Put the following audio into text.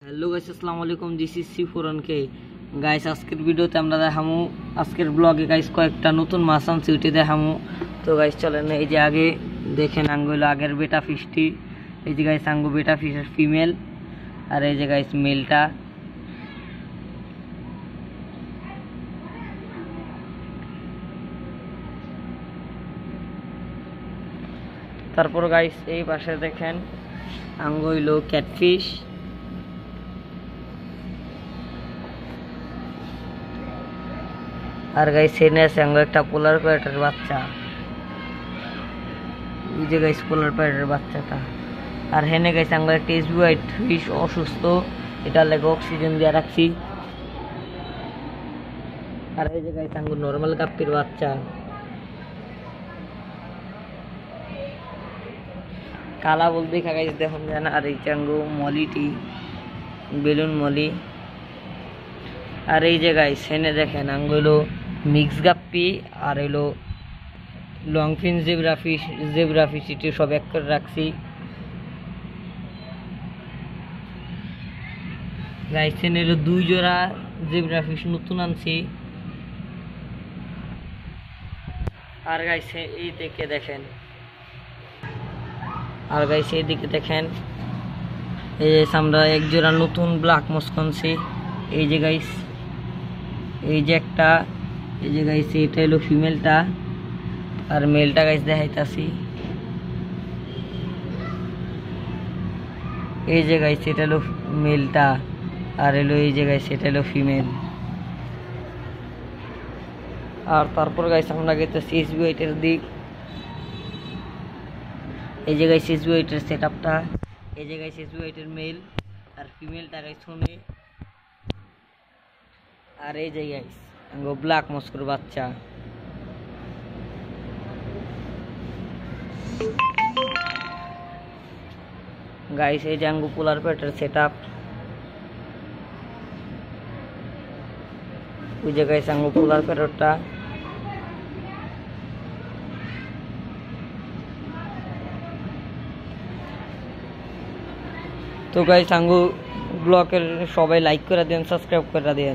Hello guys, আসসালামু আলাইকুম। This is C4 K guys. আজকের ভিডিওতে আমরা দেখামু, আজকের ব্লগে গাইস কয়েকটা নতুন মাছ আনছি, ওইটা দেখামু। তো গাইস চলেন, এই যে আগে দেখেন আঙ্গুলো আগের বেটা ফিশটি, এই যে গাইস আঙ্গু বেটা ফিশের ফিমেল, আর এই যে গাইস মেলটা। তারপর গাইস এই পাশে দেখেন আঙ্গু হইলো ক্যাটফিশ, আর গাইস এনে আছে আঙ্গু একটা পোলার প্যারেটের বাচ্চা, এই যে গাইস পোলার প্যারেটের বাচ্চাটা। আর হেনে গাইস আঙ্গু একটা এসবি হোয়াইট ফিশ অসুস্থ, এটা লেগে অক্সিজেন দিয়ে রাখছি। আর এই যে গাইস আঙ্গু নর্মাল গাপ্পির বাচ্চা, কালা বলতে গাইস দেখুন জানা। আর এই চাঙ্গু মলিটি বেলুন মলি। আর এই যে গাইস হেনে দেখেন আঙ্গু হলো মিক্স গাপ্পি, আর হলো লং ফিন জেব্রা ফিশ এটি সব এক করে রাখছি। গাইস হেনে হলো 2 জোড়া জেব্রা ফিশ নতুন আনছি। আর গাইস এই দিকে দেখেন, আর গাইস এই দিকে দেখেন, এই যে আমরা 1 জোড়া নতুন ব্ল্যাক মস্ক আনছি। এই যে গাইস এই যে একটা, এই যে গাইস এটা হলো ফিমেলটা, আর মেলটা গাইস দেখাইতাছি। এই যে গাইস এটা হলো মেলটা, আর হলো এই যে গাইস এটা হলো ফিমেল। আর তারপর গাইস আমরা গেতেছি এসবি ওয়েটের দিক। এই যে গাইস এসবি ওয়েটের সেটআপটা, এই যে গাইস এসবি ওয়েটের মেল আর ফিমেলটা গাইস শুনে। আর এই যে গাইস আঙ্গো ব্ল্যাক মস্কোর বাচ্চা। গাইস এই যে আঙ্গু পোলার প্যারেটের সেটআপ, ওই যে গাইস আঙ্গু পোলার প্যারেটটা। তো গাইস আঙ্গু ব্লগের সবাই লাইক করে দেন, সাবস্ক্রাইব করে দেন।